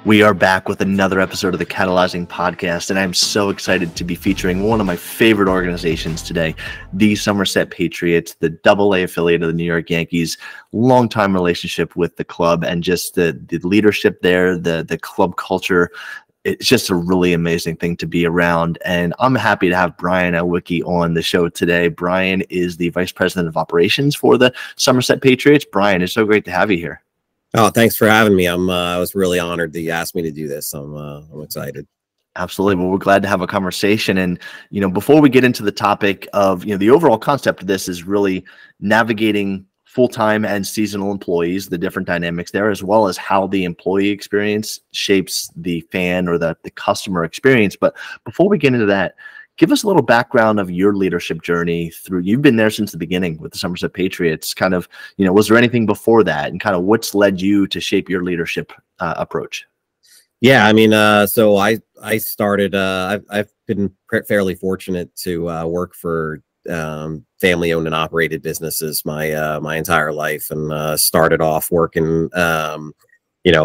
We are back with another episode of the cATalyzing podcast, and I'm so excited to be featuring one of my favorite organizations today, the Somerset Patriots, the AA affiliate of the New York Yankees. Longtime relationship with the club, and just the leadership there, the club culture. It's just a really amazing thing to be around, and I'm happy to have Bryan Iwicki on the show today. Bryan is the Vice President of Operations for the Somerset Patriots. Bryan, it's so great to have you here. Oh, thanks for having me. I was really honored that you asked me to do this. I'm excited. Absolutely. Well, we're glad to have a conversation. And, before we get into the topic of, the overall concept of this is really navigating full-time and seasonal employees, the different dynamics there, as well as how the employee experience shapes the fan or the customer experience. But before we get into that, give us a little background of your leadership journey through. You've been there since the beginning with the Somerset Patriots. Kind of, was there anything before that, and kind of what's led you to shape your leadership approach? Yeah, I mean, so I started. I've been fairly fortunate to work for family-owned and operated businesses my entire life, and started off working.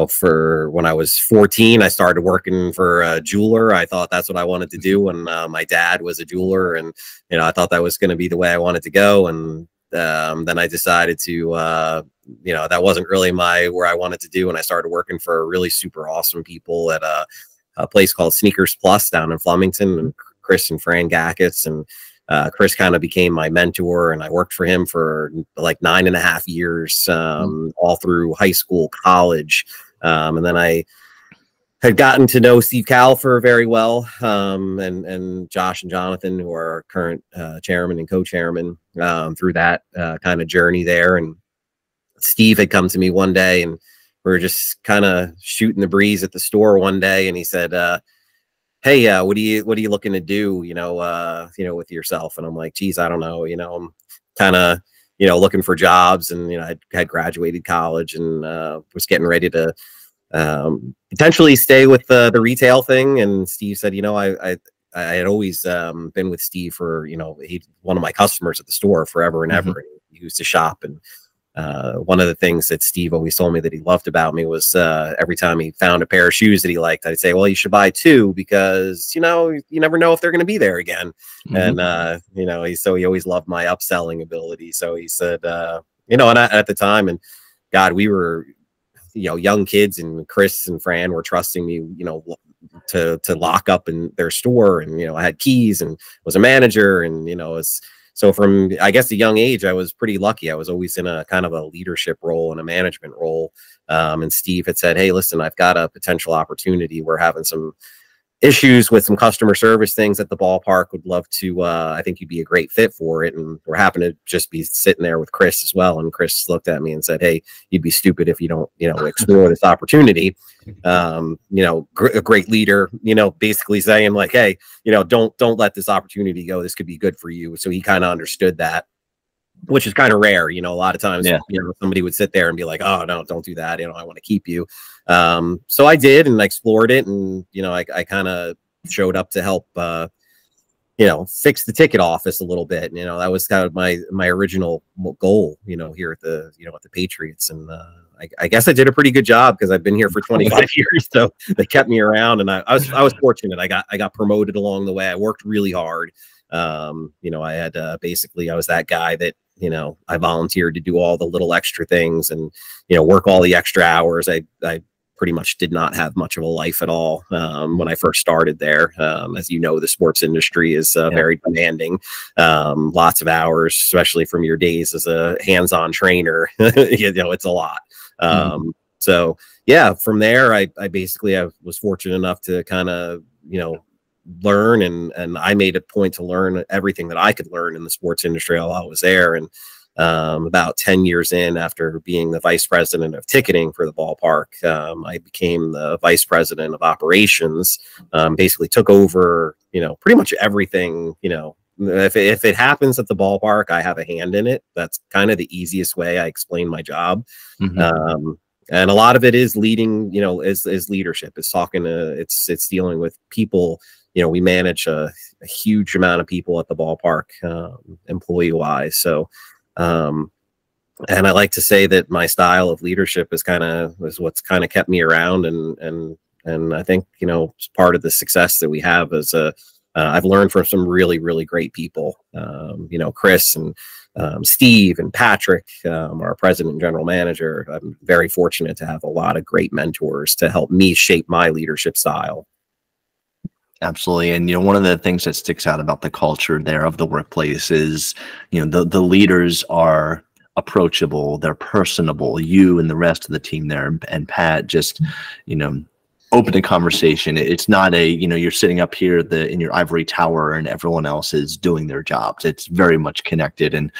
For when I was 14, I started working for a jeweler. I thought that's what I wanted to do. And my dad was a jeweler, and, I thought that was going to be the way I wanted to go. And then I decided to, that wasn't really where I wanted to do. And I started working for really super awesome people at a place called Sneakers Plus down in Flemington, and Chris and Fran Gackets. And Chris kind of became my mentor, and I worked for him for like 9.5 years, all through high school, college. And then I had gotten to know Steve Califer very well, and Josh and Jonathan, who are our current chairman and co-chairman, through that kind of journey there. And Steve had come to me one day, and we were just kind of shooting the breeze at the store one day, and he said, hey, what are you looking to do, with yourself? And I'm like, geez, I don't know. I'm kind of, looking for jobs, and, I had graduated college, and was getting ready to potentially stay with the retail thing. And Steve said, I had always been with Steve for, he's one of my customers at the store forever and ever. He used to shop, and one of the things that Steve always told me that he loved about me was every time he found a pair of shoes that he liked, I'd say, well, you should buy 2 because, you never know if they're going to be there again. And, he always loved my upselling ability. So he said, and at the time, and God, we were, young kids, and Chris and Fran were trusting me, to lock up in their store. And, I had keys and was a manager, and, so from, I guess, a young age, I was pretty lucky. I was always in a kind of a leadership role and a management role. And Steve had said, hey, listen, I've got a potential opportunity. We're having some issues with some customer service things at the ballpark. Would love to, I think you'd be a great fit for it. And we're happen to just be sitting there with Chris as well. And Chris looked at me and said, hey, you'd be stupid if you don't, explore this opportunity. A great leader, basically saying like, hey, don't let this opportunity go. This could be good for you. So he kind of understood that, which is kind of rare. A lot of times, somebody would sit there and be like, oh, no, don't do that. I want to keep you. So I did, and I explored it. And, I kind of showed up to help, fix the ticket office a little bit. That was kind of my original goal, here at the, at the Patriots. And, I guess I did a pretty good job because I've been here for 25 years. So they kept me around, and I was fortunate. I got promoted along the way. I worked really hard. I had, basically, I was that guy that, I volunteered to do all the little extra things and, work all the extra hours. I pretty much did not have much of a life at all when I first started there. As the sports industry is very demanding, lots of hours, especially from your days as a hands-on trainer. It's a lot. So yeah, from there, I was fortunate enough to kind of, learn, and I made a point to learn everything that I could learn in the sports industry while I was there. And about 10 years in, after being the vice president of ticketing for the ballpark, I became the vice president of operations. Basically took over, pretty much everything. If it happens at the ballpark, I have a hand in it. That's kind of the easiest way I explain my job. And a lot of it is leading, is leadership. It's talking to, it's dealing with people. We manage a huge amount of people at the ballpark, employee wise. So, and I like to say that my style of leadership is what's kind of kept me around and And I think, you know, part of the success that we have is I've learned from some really, really great people. You know, Chris and Steve and Patrick, our president and general manager. I'm very fortunate to have a lot of great mentors to help me shape my leadership style. Absolutely. And, you know, one of the things that sticks out about the culture there of the workplace is, you know, the leaders are approachable, they're personable. You and the rest of the team there, and Pat, just, you know, open a conversation. It's not a, you know, you're sitting up here in your ivory tower and everyone else is doing their jobs. It's very much connected. And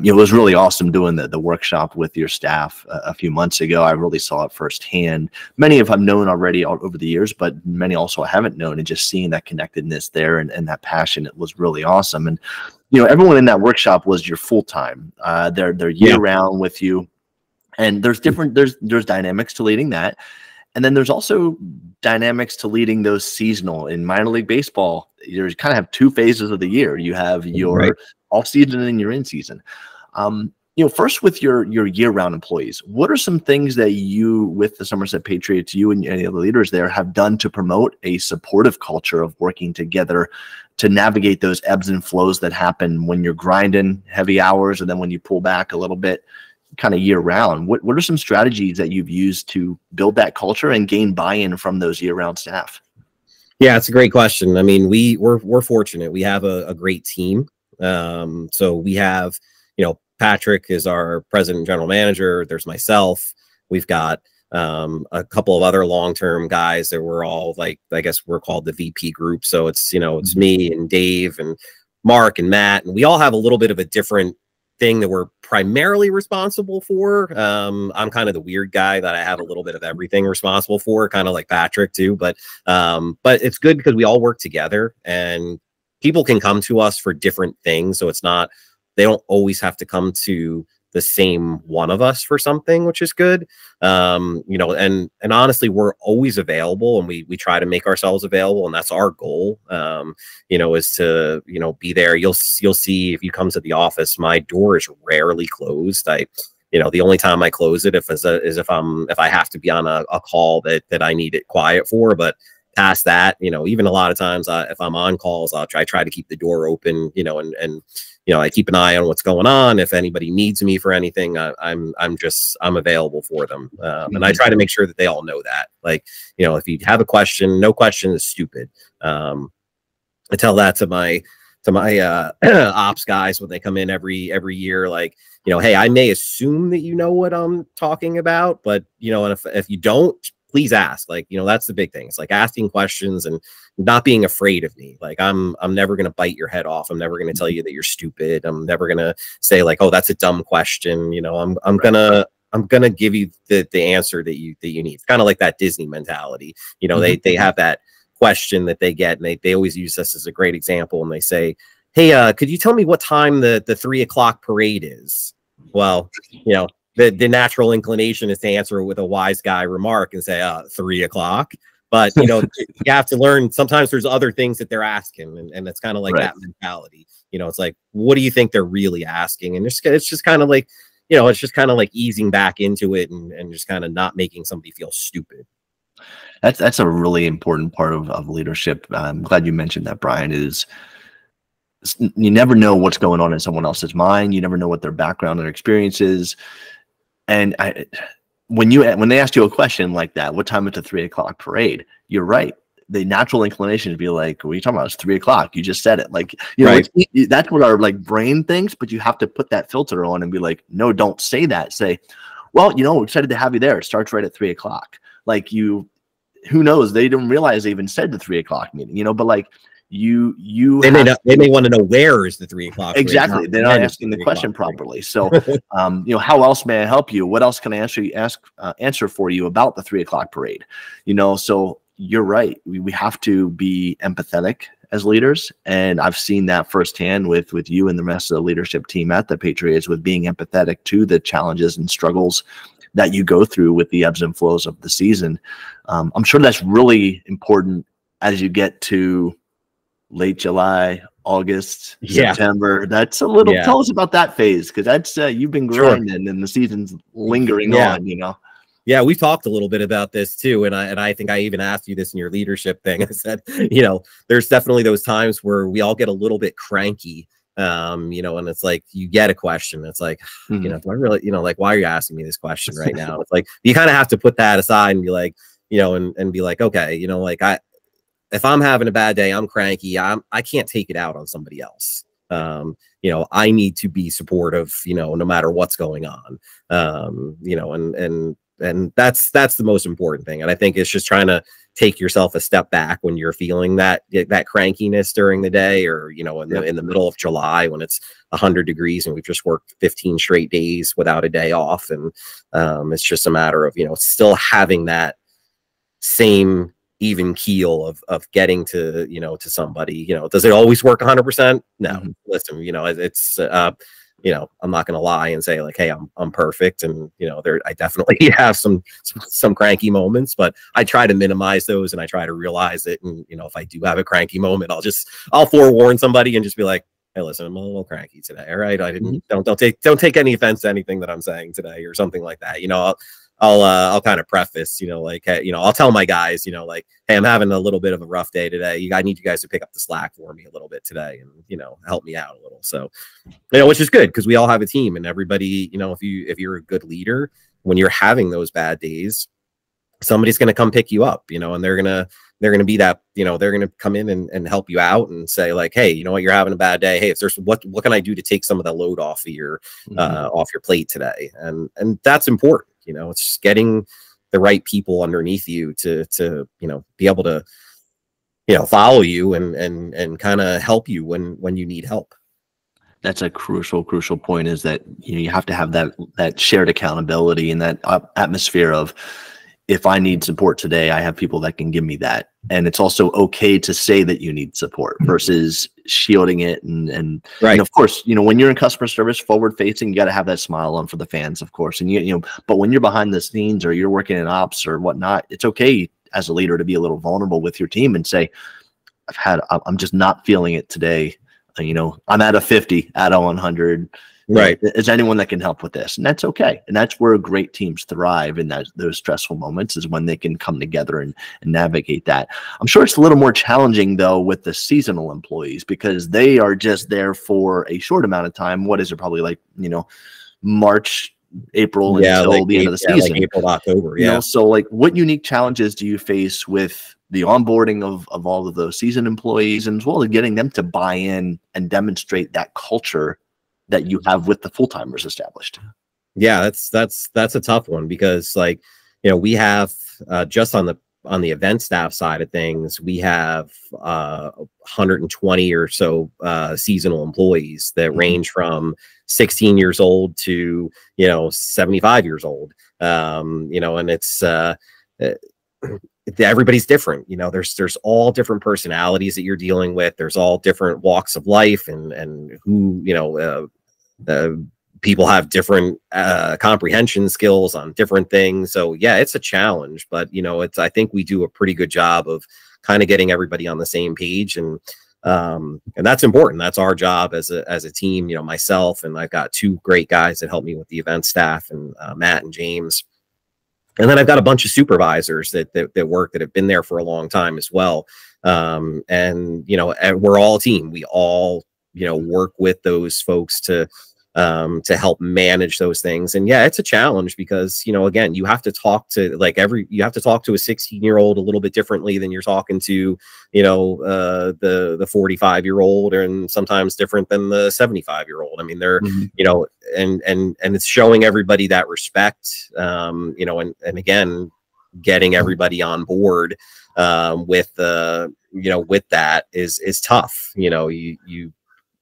you know, it was really awesome doing the workshop with your staff a few months ago. I really saw it firsthand. Many of them I've known already over the years, but many also I haven't known, and just seeing that connectedness there and that passion, it was really awesome. And you know, everyone in that workshop was your full-time. They're year-round with you, and there's dynamics to leading that. And then there's also dynamics to leading those seasonal. In minor league baseball, you kind of have two phases of the year. You have your off season and your in season. You know, first with your year-round employees, what are some things that you, with the Somerset Patriots, you and any of the leaders there, have done to promote a supportive culture of working together to navigate those ebbs and flows that happen when you're grinding heavy hours and then when you pull back a little bit, kind of year-round? What are some strategies that you've used to build that culture and gain buy-in from those year-round staff? Yeah, it's a great question. I mean, we're fortunate. We have a great team. So we have, you know, Patrick is our president and general manager. There's myself. We've got a couple of other long-term guys that we're all, like, I guess we're called the VP group. So it's, you know, it's me and Dave and Mark and Matt, and we all have a little bit of a different thing that we're primarily responsible for. I'm kind of the weird guy that I have a little bit of everything responsible for, kind of like Patrick too. But it's good because we all work together, and people can come to us for different things. So it's not, they don't always have to come to the same one of us for something, which is good. You know, and honestly, we're always available, and we try to make ourselves available, and that's our goal. You know, is to, you know, be there. You'll see if you come to the office, my door is rarely closed. You know, the only time I close it is if I have to be on a call that I need it quiet for. But past that, you know, even a lot of times if I'm on calls, I try to keep the door open, you know, and you know, I keep an eye on what's going on. If anybody needs me for anything, I'm available for them. And I try to make sure that they all know that, like, you know, if you have a question, no question is stupid. I tell that to my ops guys when they come in every year, like, you know, hey, I may assume that you know what I'm talking about, but, you know, and if you don't, please ask. Like, you know, that's the big thing. It's like asking questions and not being afraid of me. Like, I'm never going to bite your head off. I'm never going to tell you that you're stupid. I'm never going to say like, oh, that's a dumb question. You know, I'm going to give you the answer that you need. It's kind of like that Disney mentality. You know, they have that question that they get, and they always use this as a great example. And they say, hey, could you tell me what time the 3 o'clock parade is? Well, you know, the natural inclination is to answer with a wise guy remark and say 3 o'clock. But, you know, you have to learn, sometimes there's other things that they're asking. And it's kind of like that mentality. You know, it's like, what do you think they're really asking? And it's just kind of like, you know, it's just kind of like easing back into it and just kind of not making somebody feel stupid. That's a really important part of leadership. I'm glad you mentioned that, Bryan. Is you never know what's going on in someone else's mind. You never know what their background and experience is. And when they ask you a question like that, what time is the 3 o'clock parade? You're right. The natural inclination to be like, what are you talking about? It's 3 o'clock. You just said it. Like, you know, that's what our like brain thinks, but you have to put that filter on and be like, no, don't say that. Say, well, you know, we're excited to have you there. It starts right at 3 o'clock. Like, who knows? They didn't realize they even said the 3 o'clock meeting, you know, but like, they may want to know where is the 3 o'clock. Exactly. They're not asking the question properly. So, you know, how else may I help you? What else can I answer for you about the 3 o'clock parade? You know, so you're right. We have to be empathetic as leaders. And I've seen that firsthand with you and the rest of the leadership team at the Patriots, with being empathetic to the challenges and struggles that you go through with the ebbs and flows of the season. I'm sure that's really important as you get to late July, August, September. That's a little, tell us about that phase. Cause that's, you've been grinding and the season's lingering on, you know? Yeah, we talked a little bit about this too, and I think I even asked you this in your leadership thing. I said, you know, there's definitely those times where we all get a little bit cranky, you know, and it's like you get a question, it's like, you know, do I really, you know, like, why are you asking me this question right now? It's like you kind of have to put that aside and be like, you know, and be like, okay, you know, like if I'm having a bad day, I'm cranky, I can't take it out on somebody else. You know, I need to be supportive, you know, no matter what's going on. You know, and that's the most important thing. And I think it's just trying to take yourself a step back when you're feeling that crankiness during the day, or, you know, in the middle of July when it's 100 degrees and we've just worked 15 straight days without a day off. And it's just a matter of, you know, still having that same even keel of getting to, you know, to somebody. You know, does it always work 100%? No. Listen, you know, it's you know, I'm not going to lie and say like, hey, I'm perfect. And, you know, I definitely have some cranky moments, but I try to minimize those and I try to realize it. And, you know, if I do have a cranky moment, I'll forewarn somebody and just be like, hey, listen, I'm a little cranky today. All right. I didn't, don't take any offense to anything that I'm saying today or something like that. You know, I'll kind of preface, you know, like, hey, you know, I'll tell my guys, you know, like, hey, I'm having a little bit of a rough day today. I need you guys to pick up the slack for me a little bit today and, you know, help me out a little. So, you know, which is good because we all have a team and everybody, you know, if you're a good leader, when you're having those bad days, somebody's going to come pick you up, you know, and they're going to be that, you know, they're going to come in and help you out and say like, hey, you know what, you're having a bad day. Hey, if there's what can I do to take some of the load off of your plate today? And that's important. You know, it's just getting the right people underneath you to, you know, be able to, you know, follow you and kind of help you when you need help. That's a crucial point, is that, you know, you have to have that shared accountability and that atmosphere of, if I need support today, I have people that can give me that. And it's also okay to say that you need support versus shielding it. And of course, you know, when you're in customer service, forward facing, you got to have that smile on for the fans, of course. And you know, but when you're behind the scenes or you're working in ops or whatnot, it's okay as a leader to be a little vulnerable with your team and say, I'm just not feeling it today. You know, I'm at a 50 out of 100. Right. Is anyone that can help with this? And that's okay. And that's where great teams thrive in those stressful moments, is when they can come together and navigate that. I'm sure it's a little more challenging though with the seasonal employees, because they are just there for a short amount of time. What is it? Probably like, you know, March, April until like the end of the season. Like April, October. You know, so like, what unique challenges do you face with the onboarding of all of those seasoned employees, and as well as getting them to buy in and demonstrate that culture that you have with the full-timers established? Yeah, that's a tough one, because like, you know, we have just on the event staff side of things, we have 120 or so seasonal employees that range from 16 years old to, you know, 75 years old. You know, and it's everybody's different. You know, there's all different personalities that you're dealing with. There's all different walks of life, and who, you know, people have different comprehension skills on different things. So yeah, it's a challenge, but you know, I think we do a pretty good job of kind of getting everybody on the same page, and that's important. That's our job as a team. You know, myself, and I've got two great guys that help me with the event staff, and Matt and James. And then I've got a bunch of supervisors that work, that have been there for a long time as well. And, you know, we're all a team. We all, you know, work with those folks to help manage those things. And yeah, it's a challenge because, you know, again, you have to talk to a 16-year-old a little bit differently than you're talking to, you know, the 45-year-old, and sometimes different than the 75-year-old. I mean, they're, you know, and it's showing everybody that respect, you know, and again, getting everybody on board with you know, with that is tough. You know, you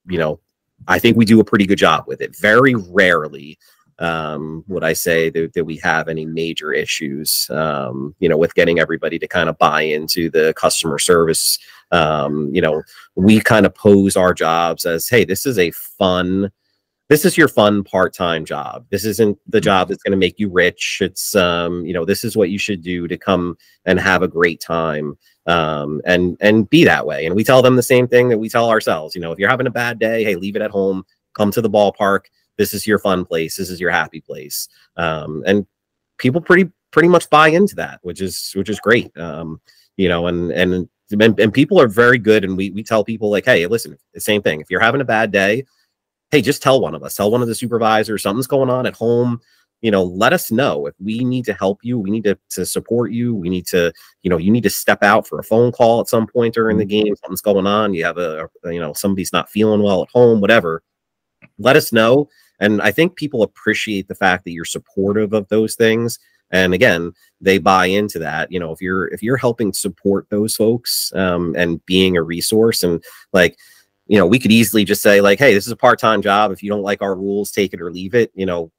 know, I think we do a pretty good job with it. Very rarely would I say that we have any major issues, you know, with getting everybody to kind of buy into the customer service. You know, we kind of pose our jobs as, hey, this is your fun part-time job. This isn't the job that's going to make you rich. It's, you know, this is what you should do to come and have a great time. And be that way. And we tell them the same thing that we tell ourselves. You know, if you're having a bad day, hey, leave it at home, come to the ballpark. This is your fun place. This is your happy place. And people pretty pretty much buy into that, which is great. You know, and people are very good, and we tell people like, hey, listen, the same thing. If you're having a bad day, hey, just tell one of us, tell one of the supervisors, something's going on at home. You know, let us know. If we need to help you, we need to support you. We need to, you know, you need to step out for a phone call at some point during the game. Something's going on. You have you know, somebody's not feeling well at home, whatever. Let us know. And I think people appreciate the fact that you're supportive of those things. And again, they buy into that. You know, if you're helping support those folks, and being a resource, and like, you know, we could easily just say like, hey, this is a part-time job. If you don't like our rules, take it or leave it. You know,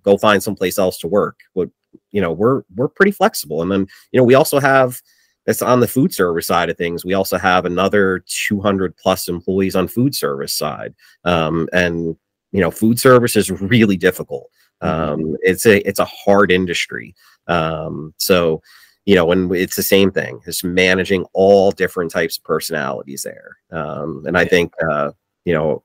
go find someplace else to work. But, you know, we're pretty flexible. And then, you know, we also have, that's on the food service side of things. We also have another 200 plus employees on food service side. And, you know, food service is really difficult. It's a hard industry. So, you know, and it's the same thing, it's managing all different types of personalities there. And I think, you know,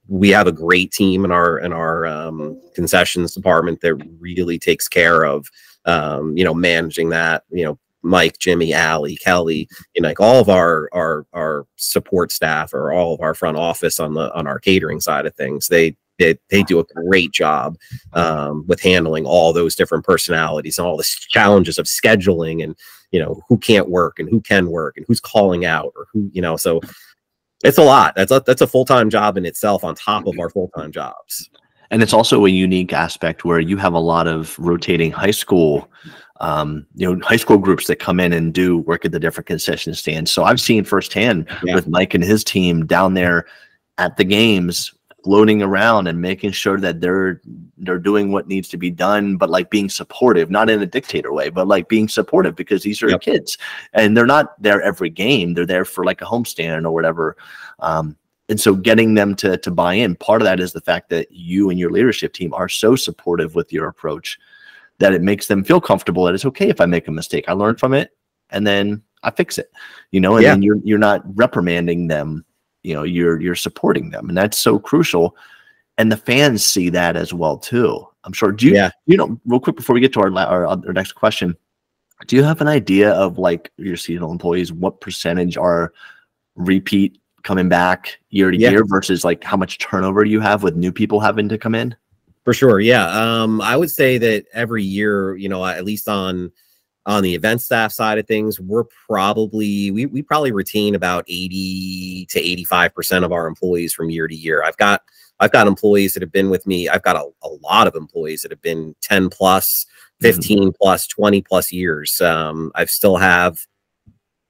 we have a great team in our concessions department that really takes care of, you know, managing that. You know, Mike, Jimmy, Allie, Kelly, you know, like all of our support staff, or all of our front office on our catering side of things. They do a great job with handling all those different personalities and all the challenges of scheduling, and, you know, who can't work and who can work and who's calling out, or who, you know, so it's a lot. That's a full-time job in itself on top of our full-time jobs. And it's also a unique aspect where you have a lot of rotating high school, you know, high school groups that come in and do work at the different concession stands. So I've seen firsthand with Mike and his team down there at the games, floating around and making sure that they're doing what needs to be done, but like being supportive, not in a dictator way, but like being supportive, because these are kids and they're not there every game. They're there for like a homestand or whatever. And so getting them to buy in, part of that is the fact that you and your leadership team are so supportive with your approach that it makes them feel comfortable that it's okay if I make a mistake. I learn from it and then I fix it, you know, and then you're not reprimanding them. You know, you're supporting them, and that's so crucial. And the fans see that as well too, I'm sure. Do you, you know, real quick before we get to our next question, do you have an idea of like your seasonal employees, what percentage are repeat coming back year to year versus like how much turnover you have with new people having to come in? For sure. Yeah. I would say that every year, you know, at least on the event staff side of things, we're probably, we probably retain about 80 to 85% of our employees from year to year. I've got employees that have been with me. I've got a lot of employees that have been 10 plus, 15 plus, 20 plus years. I still have,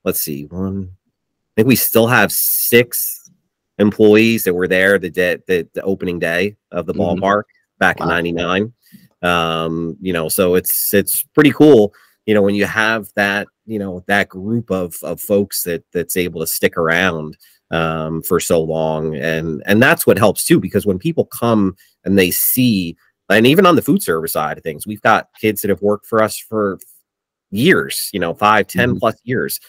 let's see, I think we still have 6 employees that were there the opening day of the ballpark back in '99. You know, so it's pretty cool. You know, when you have that, you know, that group of folks that's able to stick around for so long, and that's what helps too, because when people come and they see, and even on the food service side of things, we've got kids that have worked for us for years, you know, 5, 10 plus years.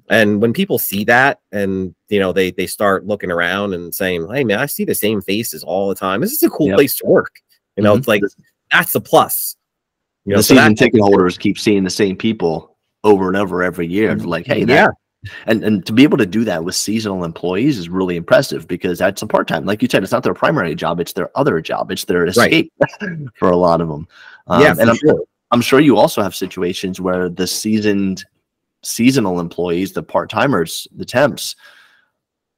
And when people see that, and, you know, they start looking around and saying, hey man, I see the same faces all the time. This is a cool place to work. You know, it's like, that's a plus. You know, the season ticket holders keep seeing the same people over and over every year. It's like, hey, and to be able to do that with seasonal employees is really impressive, because that's a part-time. Like you said, it's not their primary job; it's their other job. It's their escape for a lot of them. And I'm sure you also have situations where the seasonal employees, the part-timers, the temps,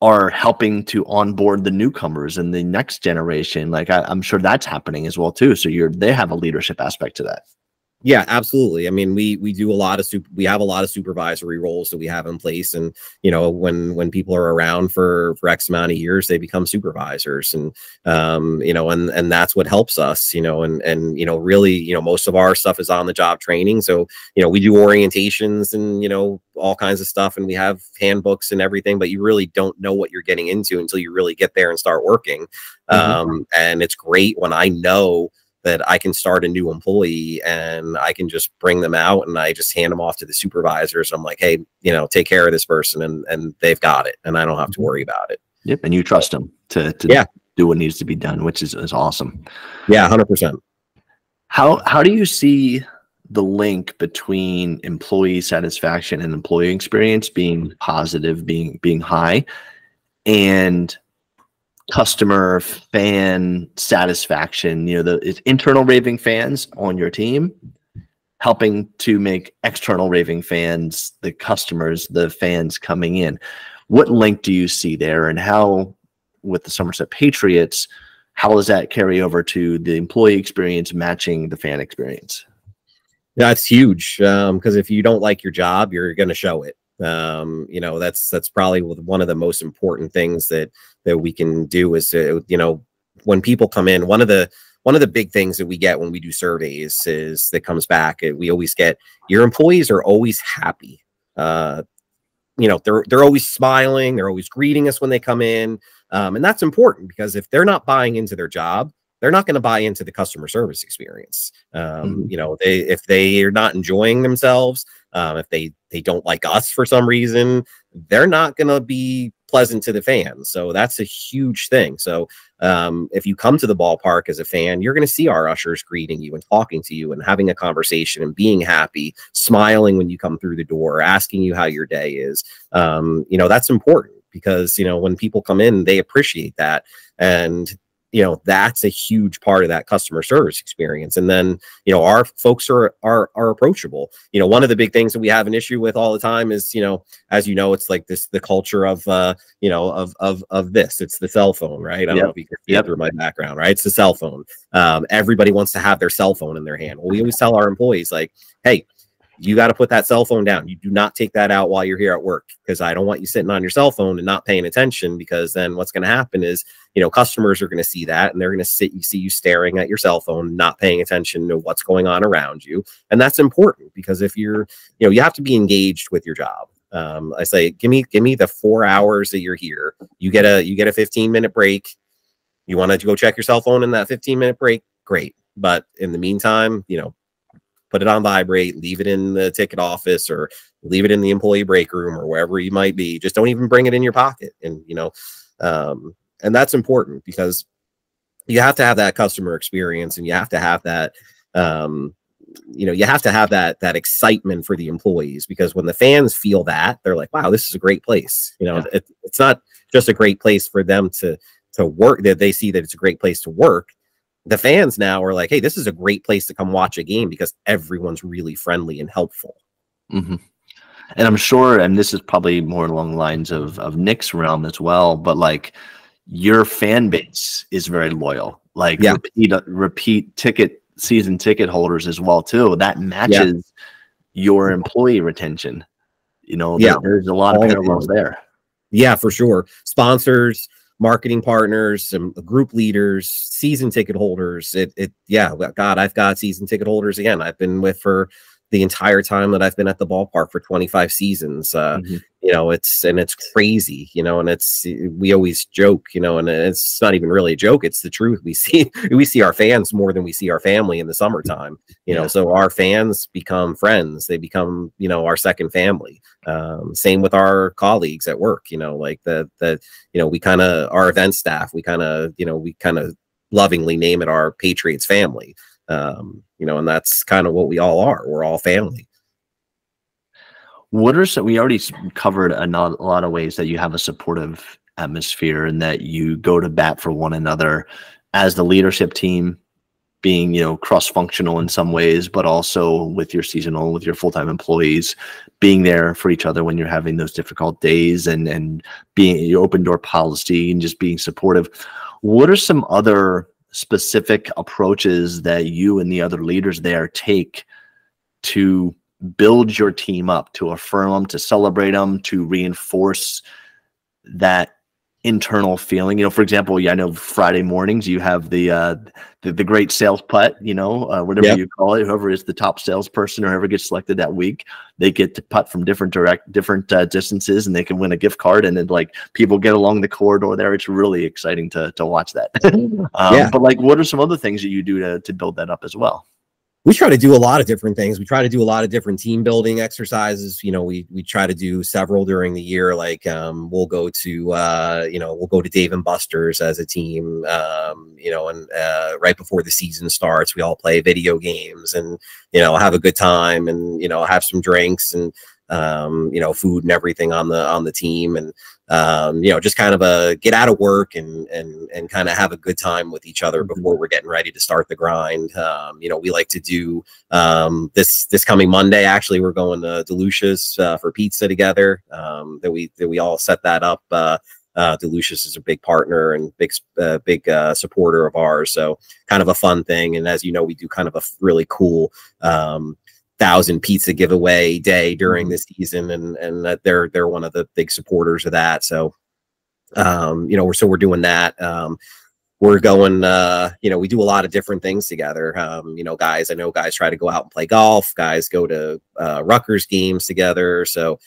are helping to onboard the newcomers and the next generation. Like I'm sure that's happening as well too. So they have a leadership aspect to that. Yeah, absolutely. I mean, we do a lot of we have a lot of supervisory roles that we have in place, and you know, when people are around for X amount of years, they become supervisors, and you know, and that's what helps us, you know, and you know, really, you know, most of our stuff is on the job training. So you know, we do orientations and, you know, all kinds of stuff, and we have handbooks and everything, but you really don't know what you're getting into until you really get there and start working. And it's great when I know that I can start a new employee and I can just bring them out and I just hand them off to the supervisors. I'm like, hey, you know, take care of this person, and they've got it, and I don't have to worry about it. Yep. And you trust them to do what needs to be done, which is awesome. Yeah, 100%. How do you see the link between employee satisfaction and employee experience being positive, being high, and customer fan satisfaction, the internal raving fans on your team helping to make external raving fans, the customers, the fans coming in. What link do you see there, and how, with the Somerset Patriots, how does that carry over to the employee experience matching the fan experience? Yeah, it's huge, because if you don't like your job, you're going to show it. That's probably one of the most important things that we can do is, when people come in, one of the big things that we get when we do surveys is that comes back, we always get, your employees are always happy. They're always smiling. They're always greeting us when they come in. And that's important, because if they're not buying into their job, they're not going to buy into the customer service experience. If they are not enjoying themselves, if they don't like us for some reason, they're not going to be pleasant to the fans. So that's a huge thing. So if you come to the ballpark as a fan, you're going to see our ushers greeting you and talking to you and having a conversation and being happy, smiling when you come through the door, asking you how your day is. That's important, because, when people come in, they appreciate that. And that's a huge part of that customer service experience. And then, our folks are approachable. One of the big things that we have an issue with all the time is, as it's like the culture of, of this, it's the cell phone, right? I don't know if you can see through my background, right? It's the cell phone. Everybody wants to have their cell phone in their hand. Well, we always tell our employees, like, hey, you got to put that cell phone down. You do not take that out while you're here at work, because I don't want you sitting on your cell phone and not paying attention, because then what's going to happen is, customers are going to see that, and they're going to see you staring at your cell phone, not paying attention to what's going on around you. And that's important, because if you're, you have to be engaged with your job. I say, give me the 4 hours that you're here. You get a 15-minute break. You want to go check your cell phone in that 15-minute break? Great. But in the meantime, put it on vibrate, leave it in the ticket office, or leave it in the employee break room, or wherever you might be. Just don't even bring it in your pocket. And, and that's important, because you have to have that customer experience, and you have to have that, you have to have that excitement for the employees, because when the fans feel that, they're like, wow, this is a great place. It's not just a great place for them to work, that they see that it's a great place to work. The fans now are like, hey, this is a great place to come watch a game, because everyone's really friendly and helpful. And I'm sure, and this is probably more along the lines of Nick's realm as well, but like, your fan base is very loyal, like repeat season ticket holders as well too. That matches your employee retention. There's a lot of parallels there. Yeah, for sure. Sponsors, marketing partners, group leaders, season ticket holders. God, I've got season ticket holders again. I've been with for the entire time that I've been at the ballpark, for 25 seasons. It's crazy, and we always joke, and it's not even really a joke. It's the truth. We see our fans more than we see our family in the summertime, so our fans become friends. They become, our second family. Same with our colleagues at work, like we kind of, our event staff, we kind of lovingly name it our Patriots family. And that's kind of what we all are. We're all family. What are some, we already covered a lot of ways that you have a supportive atmosphere, and that you go to bat for one another as the leadership team, being, cross-functional in some ways, but also with your seasonal, with your full-time employees, being there for each other when you're having those difficult days, and being your open door policy and just being supportive. What are some other specific approaches that you and the other leaders there take to build your team up, to affirm them, to celebrate them, to reinforce that internal feeling? For example, I know Friday mornings you have the great sales putt, whatever you call it. Whoever is the top salesperson or whoever gets selected that week, they get to putt from different distances, and they can win a gift card. And then, like, people get along the corridor there. It's really exciting to watch that. But like, what are some other things that you do to build that up as well? We try to do a lot of different things. We try to do a lot of different team building exercises. You know, we try to do several during the year. Like we'll go to we'll go to Dave and Buster's as a team. You know, and right before the season starts, we all play video games and have a good time and have some drinks and food and everything on the team, and just kind of get out of work and kind of have a good time with each other before we're getting ready to start the grind. We like to do this coming Monday. Actually, we're going to Delucia's for pizza together. That we all set that up. Delucia's is a big partner and big supporter of ours, so kind of a fun thing. And as you know, we do kind of a really cool 1,000 pizza giveaway day during the season, and that they're one of the big supporters of that. So we're doing that. We're going we do a lot of different things together. Guys, I know guys try to go out and play golf, guys go to Rutgers games together. So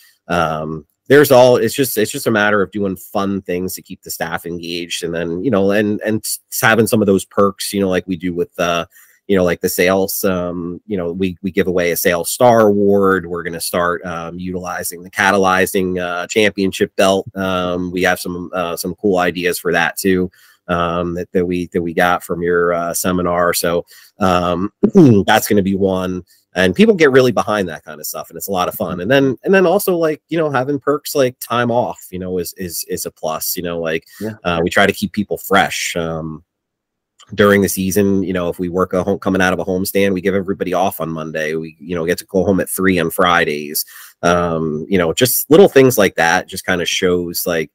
it's just a matter of doing fun things to keep the staff engaged, and then and having some of those perks like we do with like the sales. We give away a sales star award. We're going to start utilizing the cATalyzing championship belt. We have some cool ideas for that too, that we got from your seminar. So that's going to be one. And people get really behind that kind of stuff, and it's a lot of fun. And then also having perks like time off, is a plus. We try to keep people fresh. During the season, if we work coming out of a homestand, we give everybody off on Monday. We, get to go home at 3 on Fridays. Just little things like that just kind of shows like,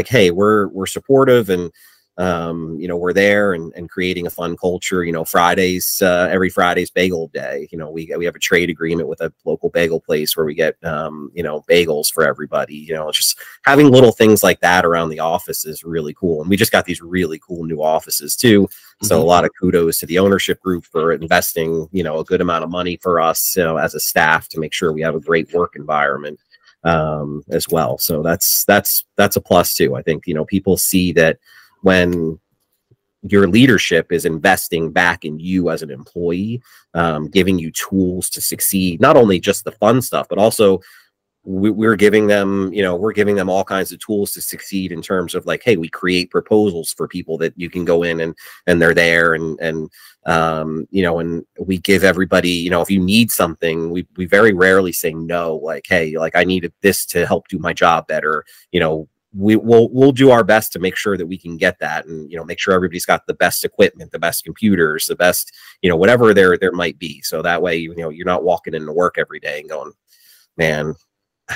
hey, we're supportive, and we're there and creating a fun culture. Fridays, every Friday's bagel day. We have a trade agreement with a local bagel place where we get bagels for everybody. Just having little things like that around the office is really cool. And we just got these really cool new offices too. So a lot of kudos to the ownership group for investing a good amount of money for us as a staff to make sure we have a great work environment as well. So that's a plus too. I think people see that when your leadership is investing back in you as an employee, giving you tools to succeed, not only just the fun stuff, but also we're giving them all kinds of tools to succeed in terms of like, hey, we create proposals for people that you can go in and they're there, and we give everybody, if you need something, we very rarely say no, like, hey, like I needed this to help do my job better. We'll do our best to make sure that we can get that, and make sure everybody's got the best equipment, the best computers, the best whatever there might be. So that way you're not walking into work every day and going, man,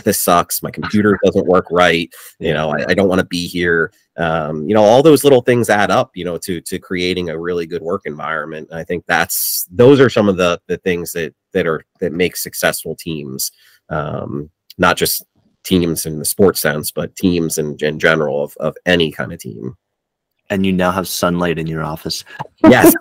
this sucks, my computer doesn't work right, I don't want to be here. All those little things add up to creating a really good work environment. And I think those are some of the things that make successful teams, not just teams in the sports sense, but teams in general of any kind of team. And you now have sunlight in your office. Yes.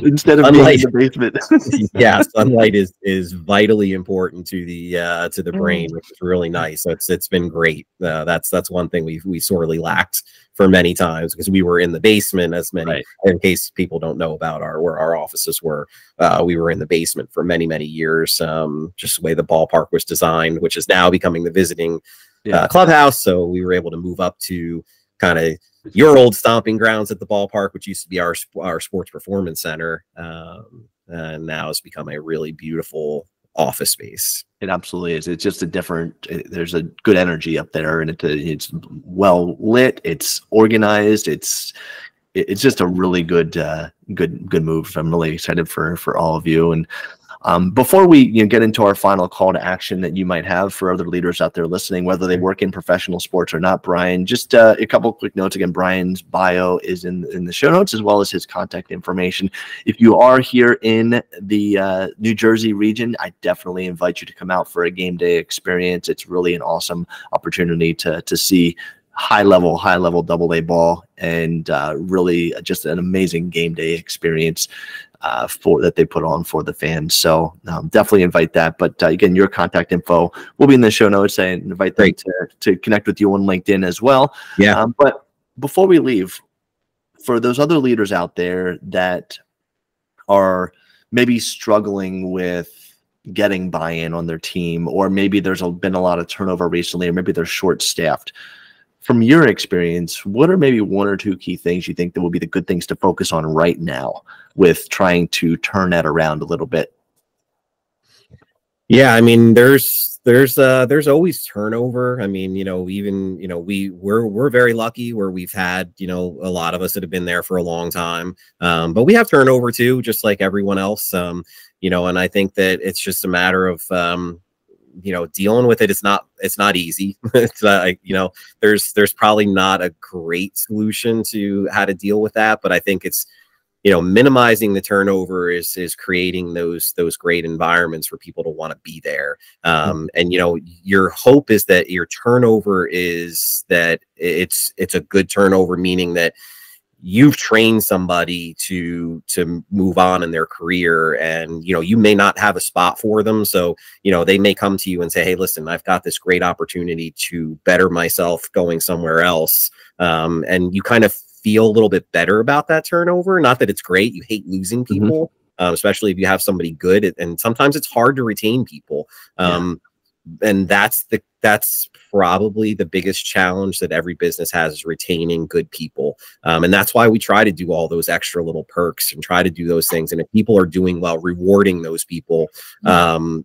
Instead of sunlight being in the basement. Yeah, sunlight is vitally important to the brain, which is really nice. So it's been great. That's one thing we sorely lacked for many times, because we were in the basement, as many, right. In case people don't know about where our offices were, we were in the basement for many years, just the way the ballpark was designed, which is now becoming the visiting clubhouse. So we were able to move up to kind of your old stomping grounds at the ballpark, which used to be our sports performance center, and now has become a really beautiful office space. It absolutely is. It's just there's a good energy up there, and it's well lit, it's organized, it's just a really good move. I'm really excited for all of you. And before we get into our final call to action that you might have for other leaders out there listening, whether they work in professional sports or not, Bryan, just a couple quick notes. Again, Bryan's bio is in the show notes, as well as his contact information. If you are here in the New Jersey region, I definitely invite you to come out for a game day experience. It's really an awesome opportunity to see high level AA ball, and really just an amazing game day experience that they put on for the fans. So definitely invite that. But again, your contact info will be in the show notes. I invite them to connect with you on LinkedIn as well. Yeah. But before we leave, for those other leaders out there that are maybe struggling with getting buy-in on their team, or maybe there's been a lot of turnover recently, or maybe they're short-staffed. From your experience, what are maybe one or two key things you think that will be the good things to focus on right now with trying to turn that around a little bit? Yeah, I mean, there's always turnover. I mean, even we're very lucky where we've had a lot of us that have been there for a long time, but we have turnover too, just like everyone else. And I think that it's just a matter of dealing with it. It's not easy. It's like there's probably not a great solution to how to deal with that, but I think it's minimizing the turnover is creating those great environments for people to want to be there. And your hope is that your turnover is that it's a good turnover, meaning that you've trained somebody to move on in their career, and you may not have a spot for them, so they may come to you and say, hey, listen, I've got this great opportunity to better myself going somewhere else, and you kind of feel a little bit better about that turnover. Not that it's great, you hate losing people, especially if you have somebody good, and sometimes it's hard to retain people. And that's probably the biggest challenge that every business has, is retaining good people. And that's why we try to do all those extra little perks and try to do those things. And if people are doing well, rewarding those people, and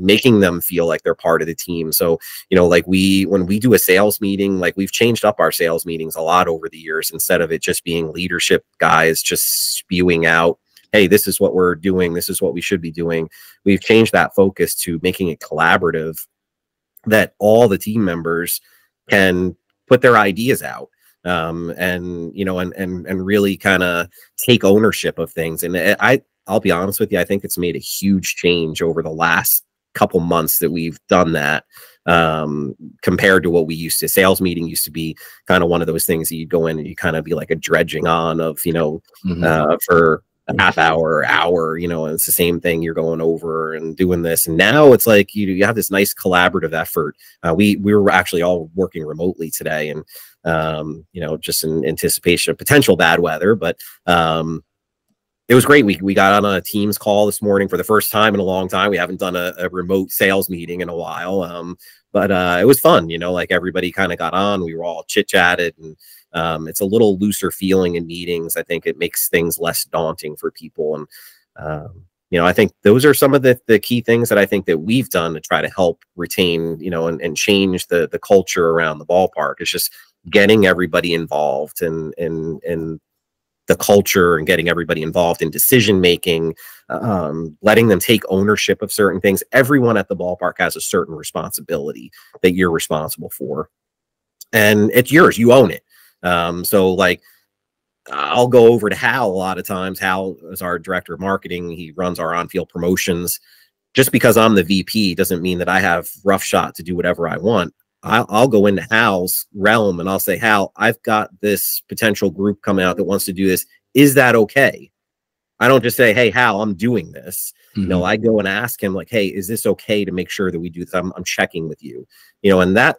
making them feel like they're part of the team. So, like when we do a sales meeting, like we've changed up our sales meetings a lot over the years. Instead of it just being leadership guys just spewing out, hey, this is what we're doing, this is what we should be doing, we've changed that focus to making it collaborative, that all the team members can put their ideas out, and really kind of take ownership of things. And I'll be honest with you, I think it's made a huge change over the last couple months that we've done that, compared to what we used to. Sales meeting used to be kind of one of those things that you go in and you kind of be like a dredging on of, for a half hour, and it's the same thing you're going over and doing this. And now it's like you have this nice collaborative effort. We were actually all working remotely today, and just in anticipation of potential bad weather, but it was great. We got on a Teams call this morning for the first time in a long time. We haven't done a remote sales meeting in a while, but it was fun. Like everybody kind of got on. We were all chit-chatted, and it's a little looser feeling in meetings. I think it makes things less daunting for people. And, I think those are some of the key things that I think that we've done to try to help retain, and change the culture around the ballpark. It's just getting everybody involved in the culture, and getting everybody involved in decision making, letting them take ownership of certain things. Everyone at the ballpark has a certain responsibility that you're responsible for, and it's yours. You own it. So like, I'll go over to Hal a lot of times. Hal is our director of marketing. He runs our on-field promotions. Just because I'm the VP doesn't mean that I have roughshod to do whatever I want. I'll go into Hal's realm and I'll say, Hal, I've got this potential group coming out that wants to do this. Is that okay? I don't just say, hey, Hal, I'm doing this. I go and ask him like, hey, is this okay to make sure that we do this? I'm checking with you, and that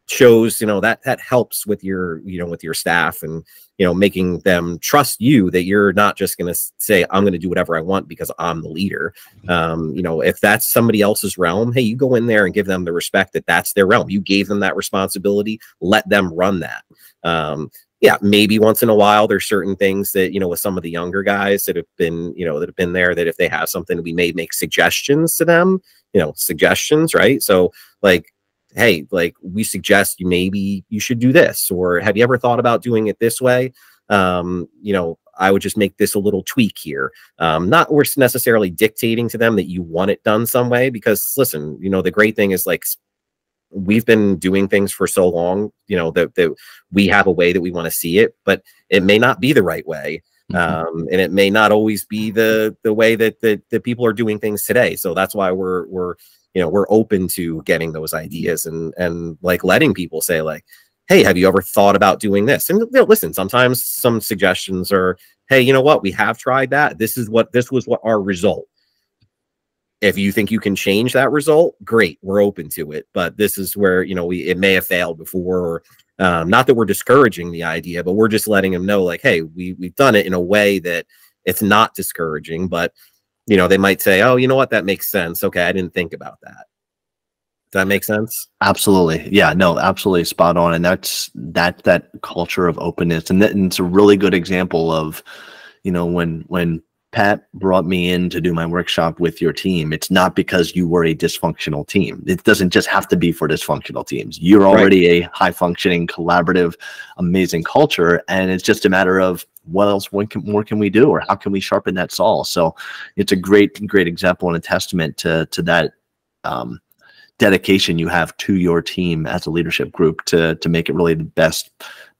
shows, that helps with your, with your staff, and, making them trust you, that you're not just going to say, I'm going to do whatever I want because I'm the leader. If that's somebody else's realm, hey, you go in there and give them the respect that that's their realm. You gave them that responsibility, let them run that. Yeah, maybe once in a while, there's certain things that, with some of the younger guys that have been, there, that if they have something, we may make suggestions to them, suggestions, right? So like, hey, like we suggest maybe you should do this, or have you ever thought about doing it this way? I would just make this a little tweak here. Not we're necessarily dictating to them that you want it done some way, because listen, the great thing is like, we've been doing things for so long, that we have a way that we want to see it, but it may not be the right way. And it may not always be the way that people are doing things today. So that's why we're open to getting those ideas, and like letting people say like, hey, have you ever thought about doing this? And listen, sometimes some suggestions are, hey, you know what, we have tried that. This was what our result. If you think you can change that result, great, we're open to it. But this is where, it may have failed before, or not that we're discouraging the idea, but we're just letting them know like, hey, we've done it in a way that it's not discouraging, but you know, they might say, oh, you know what, that makes sense. Okay, I didn't think about that. Does that make sense? Absolutely. Yeah, no, absolutely spot on. And that's that culture of openness. And it's a really good example of, you know, when Pat brought me in to do my workshop with your team, it's not because you were a dysfunctional team. It doesn't just have to be for dysfunctional teams. You're already a high functioning, collaborative, amazing culture. And it's just a matter of what else, more can we do, or how can we sharpen that saw? So it's a great example and a testament to that dedication you have to your team as a leadership group to make it really the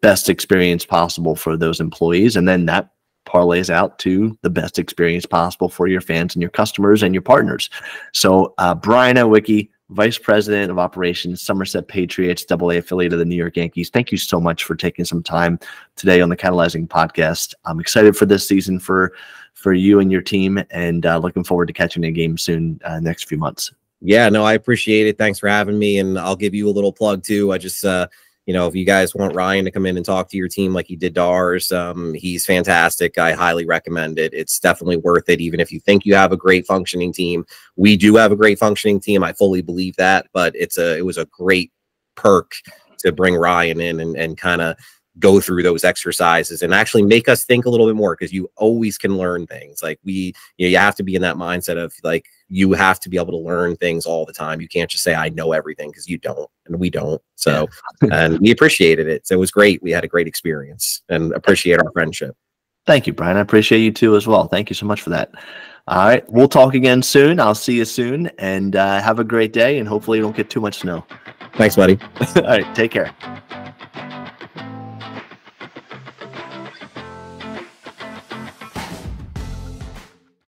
best experience possible for those employees. And then that parlays out to the best experience possible for your fans and your customers and your partners. So Bryan Iwicki, Vice President of Operations, Somerset Patriots, AA affiliate of the New York Yankees. Thank you so much for taking some time today on the cATalyzing podcast. I'm excited for this season for you and your team, and looking forward to catching a game soon next few months. Yeah, no, I appreciate it. Thanks for having me. And I'll give you a little plug too. I just, you know, if you guys want Ryan to come in and talk to your team like he did to ours, he's fantastic. I highly recommend it. It's definitely worth it. Even if you think you have a great functioning team, we do have a great functioning team. I fully believe that, but it was a great perk to bring Ryan in and kind of go through those exercises and actually make us think a little bit more, because you always can learn things. Like you have to be in that mindset of like, you have to be able to learn things all the time. You can't just say, I know everything, because you don't, and we don't. So, and we appreciated it. So it was great. We had a great experience and appreciate our friendship. Thank you, Bryan. I appreciate you too as well. Thank you so much for that. All right. We'll talk again soon. I'll see you soon, and have a great day, and hopefully you don't get too much snow. Thanks, buddy. All right. Take care.